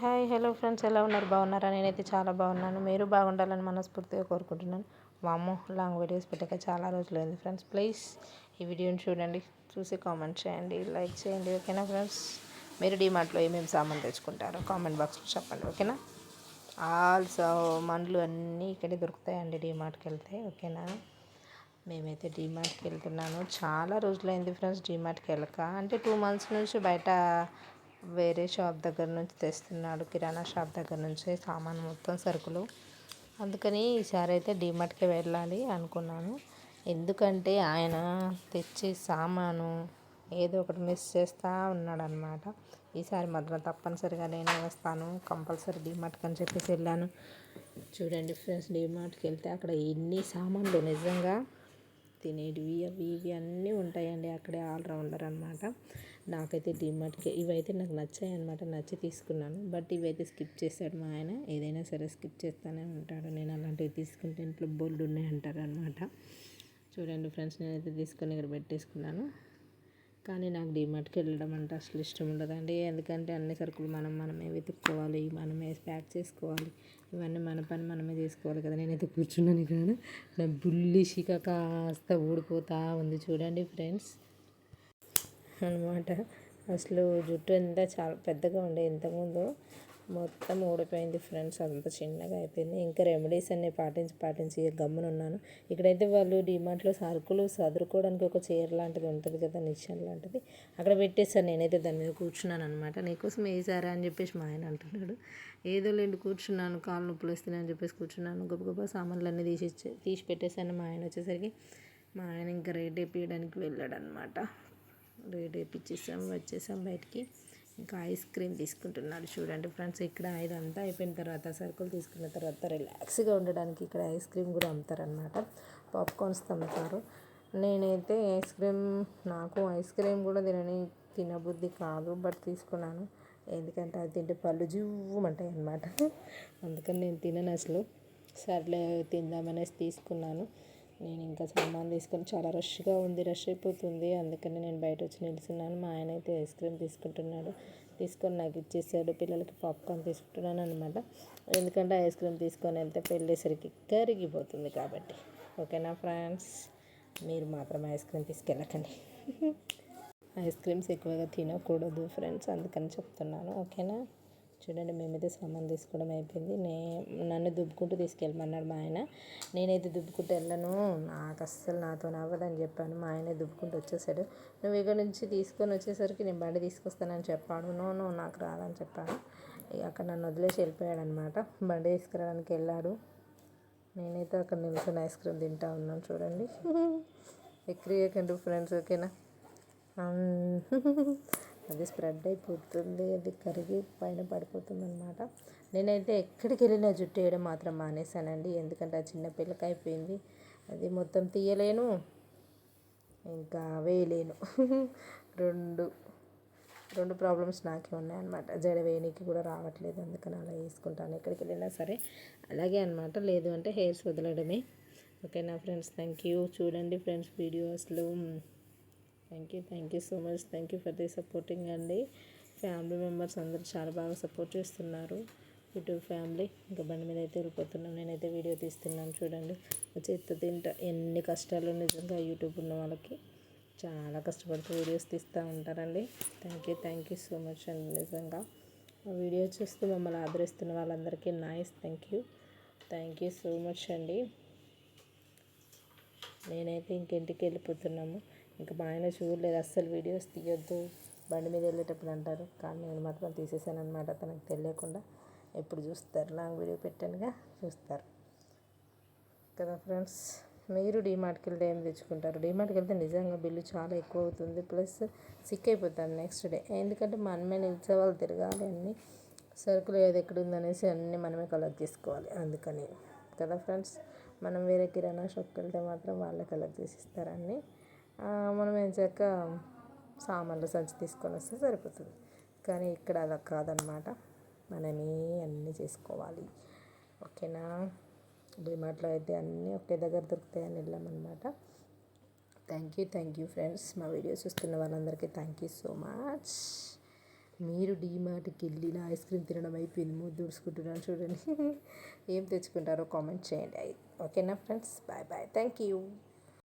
Hi hello friends, ఎలా ఉన్నారు? బాగున్నారా? నేనైతే చాలా బాగున్నాను. మీరు బాగుండాలని మనస్ఫూర్తిగా కోరుకుంటున్నాను. వామ్మో, లాంగ్ వీడియోస్ పెట్టాక చాలా రోజులైంది ఫ్రెండ్స్. ప్లీజ్ ఈ వీడియోని చూడండి, చూసి కామెంట్ చేయండి, లైక్ చేయండి. ఓకేనా ఫ్రెండ్స్? మీరు డీమార్ట్లో ఏమేమి సామాన్ తెచ్చుకుంటారో కామెంట్ బాక్స్లో చెప్పండి. ఓకేనా? ఆల్ సామాన్లు అన్నీ ఇక్కడే దొరుకుతాయండి డీమార్ట్కి వెళ్తే. ఓకేనా? మేమైతే డీమార్ట్కి వెళ్తున్నాను. చాలా రోజులైంది ఫ్రెండ్స్ డీమార్ట్కి వెళ్ళక. అంటే 2 months నుంచి బయట వేరే షాప్ దగ్గర నుంచి తెస్తున్నాడు, కిరాణా షాప్ దగ్గర నుంచి సామాన్ మొత్తం సరుకులు. అందుకని ఈసారి అయితే డీమార్ట్కి వెళ్ళాలి అనుకున్నాను. ఎందుకంటే ఆయన తెచ్చే సామాను ఏదో ఒకటి మిస్ చేస్తూ ఉన్నాడనమాట. ఈసారి మాత్రం తప్పనిసరిగా నేనే వస్తాను, కంపల్సరీ డీమార్ట్కి అని చెప్పేసి వెళ్ళాను. చూడండి ఫ్రెండ్స్, డీమార్ట్కి వెళ్తే అక్కడ ఎన్ని సామాన్లు, నిజంగా తినేటివి అవి ఇవి అన్నీ ఉంటాయండి. అక్కడే ఆల్రౌండర్ అనమాట. నాకైతే డీమార్ట్కి ఇవైతే నాకు నచ్చాయి అనమాట, నచ్చి తీసుకున్నాను. బట్ ఇవైతే స్కిప్ చేశాడు మా ఆయన. ఏదైనా సరే స్కిప్ చేస్తూనే ఉంటాడు. నేను అలాంటివి తీసుకుంటే ఇంట్లో బోల్డ్ ఉన్నాయి అంటారు అనమాట. చూడండి ఫ్రెండ్స్, నేనైతే తీసుకొని ఇక్కడ పెట్టేసుకున్నాను. కానీ నాకు డీమార్ట్కి వెళ్ళడం అంటే అసలు ఇష్టం ఉండదండి. ఎందుకంటే అన్ని సరుకులు మనమే వెతుక్కోవాలి, మనమే ప్యాక్ చేసుకోవాలి. ఇవన్నీ మన పని మనమే చేసుకోవాలి కదా. నేనైతే కూర్చున్నాను ఇక్కడ. నా బుల్లిషిక కాస్త ఊడిపోతూ ఉంది చూడండి ఫ్రెండ్స్ అనమాట. అసలు జుట్టు ఎంత చాలా పెద్దగా ఉండే ఇంతకుముందు, మొత్తం ఊడిపోయింది ఫ్రెండ్స్. అంత చిన్నగా అయిపోయింది. ఇంకా రెమెడీస్ అన్నీ పాటించి గమ్మున ఉన్నాను. ఇక్కడైతే వాళ్ళు డీమార్ట్లో సరుకులు సదురుకోవడానికి ఒక చైర్ లాంటిది ఉంటుంది కదా, నిచ్చెన లాంటిది, అక్కడ పెట్టేస్తాను. నేనైతే దాని మీద కూర్చున్నాను అనమాట. నీకోసం వేసారా అని చెప్పేసి మా ఆయన అంటున్నాడు. ఏదో లేండి, కూర్చున్నాను, కాళ్ళు నొప్పులు వస్తున్నాయి అని చెప్పేసి కూర్చున్నాను. గొప్ప సామాన్లు అన్నీ తీసి పెట్టేశాను. మా ఆయన వచ్చేసరికి మా ఆయన ఇంకా రేట్ వేయించడానికి వెళ్ళాడు అనమాట. రేట్ వేయించేసాం, వచ్చేసాం బయటికి. ఇంకా ఐస్ క్రీమ్ తీసుకుంటున్నాడు. చూడండి ఫ్రెండ్స్, ఇక్కడ ఇదంతా అయిపోయిన తర్వాత, సరుకులు తీసుకున్న తర్వాత రిలాక్స్గా ఉండడానికి ఇక్కడ ఐస్ క్రీమ్ కూడా అమ్ముతారనమాట. పాప్కార్న్స్ అమ్ముతారు. నేనైతే నాకు ఐస్ క్రీమ్ కూడా తినబుద్ధి కాదు, బట్ తీసుకున్నాను. ఎందుకంటే అది తింటే పళ్ళు జువ్వమంటాయి అన్నమాట. అందుకని నేను తినను అసలు. సర్లే తిందామనేసి తీసుకున్నాను. నేను ఇంకా సామాన్ తీసుకొని, చాలా రష్గా ఉంది, రష్ అయిపోతుంది. అందుకని నేను బయట వచ్చి నిలుచున్నాను. మా ఆయన అయితే ఐస్ క్రీమ్ తీసుకుంటున్నాడు. తీసుకొని నాకు ఇచ్చేసాడు. పిల్లలకి పాప్కార్న్ తీసుకుంటున్నాను అనమాట. ఎందుకంటే ఐస్ క్రీమ్ తీసుకొని వెళ్తే పెళ్ళేసరికి కరిగిపోతుంది కాబట్టి. ఓకేనా ఫ్రెండ్స్? మీరు మాత్రం ఐస్ క్రీమ్ తీసుకెళ్ళకండి. ఐస్ క్రీమ్స్ ఎక్కువగా తినకూడదు ఫ్రెండ్స్, అందుకని చెప్తున్నాను. ఓకేనా? చూడండి, మేమైతే సామాన్ తీసుకోవడం అయిపోయింది. నన్ను దుబ్బుకుంటూ తీసుకెళ్ళమన్నాడు మా ఆయన. నేనైతే దుబ్బుకుంటూ వెళ్ళను, నాకు అస్సలు నాతో అవ్వదని చెప్పాను. మా ఆయన దుబ్బుకుంటూ వచ్చేసాడు. నువ్వు ఇక్కడ నుంచి తీసుకొని వచ్చేసరికి నేను బండి తీసుకొస్తానని చెప్పాడు. నో నాకు రాదని చెప్పాను. అక్కడ నన్ను వదిలేసి వెళ్ళిపోయాడు అనమాట. బండి తీసుకురావడానికి వెళ్ళాడు. నేనైతే అక్కడ నిల్చొని ఐస్ క్రీమ్ తింటా ఉన్నాను. చూడండి, ఎక్కిరియకండి ఫ్రెండ్స్. ఓకేనా? అది స్ప్రెడ్ అయిపోతుంది, అది కరిగి పైన పడిపోతుంది అనమాట. నేనైతే ఎక్కడికి వెళ్ళినా జుట్టు వేయడం మాత్రం మానేశానండి. ఎందుకంటే ఆ చిన్న పిల్లకి అయిపోయింది. అది మొత్తం తీయలేను, ఇంకా వేయలేను. రెండు ప్రాబ్లమ్స్ నాకే ఉన్నాయన్నమాట. జడ వేయనీకి కూడా రావట్లేదు. అందుకని అలా వేసుకుంటాను ఎక్కడికి వెళ్ళినా సరే, అలాగే అనమాట. లేదు అంటే హెయిర్స్ వదలడమే. ఓకేనా ఫ్రెండ్స్? Thank you. చూడండి ఫ్రెండ్స్ వీడియోస్లో. Thank you so much. Thank you for the supporting అండి. ఫ్యామిలీ మెంబర్స్ అందరూ చాలా బాగా సపోర్ట్ చేస్తున్నారు. YouTube family. ఇంకా బండి మీద అయితే వెళ్ళిపోతున్నాను. నేనైతే వీడియో తీస్తున్నాను. చూడండి, చేత్తో తింటా. ఎన్ని కష్టాలు నిజంగా యూట్యూబ్ ఉన్న వాళ్ళకి. చాలా కష్టపడుతూ వీడియోస్ తీస్తూ ఉంటారండి. థ్యాంక్ యూ సో మచ్ అండి. నిజంగా ఆ వీడియో చూస్తూ మమ్మల్ని ఆదరిస్తున్న వాళ్ళందరికీ థ్యాంక్ యూ సో మచ్ అండి. నేనైతే ఇంటికి వెళ్ళిపోతున్నాము. ఇంకా మా ఆయన చూడలేదు, అస్సలు వీడియోస్ తీయొద్దు బండి మీద వెళ్ళేటప్పుడు అంటారు. కానీ నేను మాత్రం తీసేసాను అనమాట, తనకు తెలియకుండా. ఎప్పుడు చూస్తారు, లాంగ్ వీడియో పెట్టానుగా, చూస్తారు కదా ఫ్రెండ్స్. మీరు డీమార్ట్కి వెళ్తే ఏం తెచ్చుకుంటారు? డీమార్ట్కి వెళ్తే నిజంగా బిల్లు చాలా ఎక్కువ అవుతుంది, ప్లస్ సిక్ అయిపోతాను నెక్స్ట్ డే. ఎందుకంటే మనమే నిలిచే వాళ్ళు తిరగాలి, అన్నీ సరుకులు ఏది ఎక్కడుందనేసి అన్నీ మనమే కలెక్ట్ చేసుకోవాలి. అందుకని కదా ఫ్రెండ్స్. మనం వేరే కిరాణా షాప్కి వెళ్తే మాత్రం వాళ్ళే కలెక్ట్ చేసి ఇస్తారని, మనం ఏం చేక సామాన్లు సంచి తీసుకొని వస్తే సరిపోతుంది. కానీ ఇక్కడ అలా కాదనమాట, మనమే అన్నీ చేసుకోవాలి. ఓకేనా? డీమార్ట్లో అయితే అన్నీ ఒకే దగ్గర దొరుకుతాయని వెళ్ళామన్నమాట. Thank you friends. మా వీడియోస్ చూస్తున్న వాళ్ళందరికీ థ్యాంక్ యూ సో మచ్. మీరు డీమార్ట్కి వెళ్ళి నా ఐస్ క్రీమ్ తినడం అయిపోయింది, మూడు దుడుచుకుంటున్నాను చూడండి. ఏం తెచ్చుకుంటారో కామెంట్ చేయండి. ఓకేనా friends, bye bye, thank you.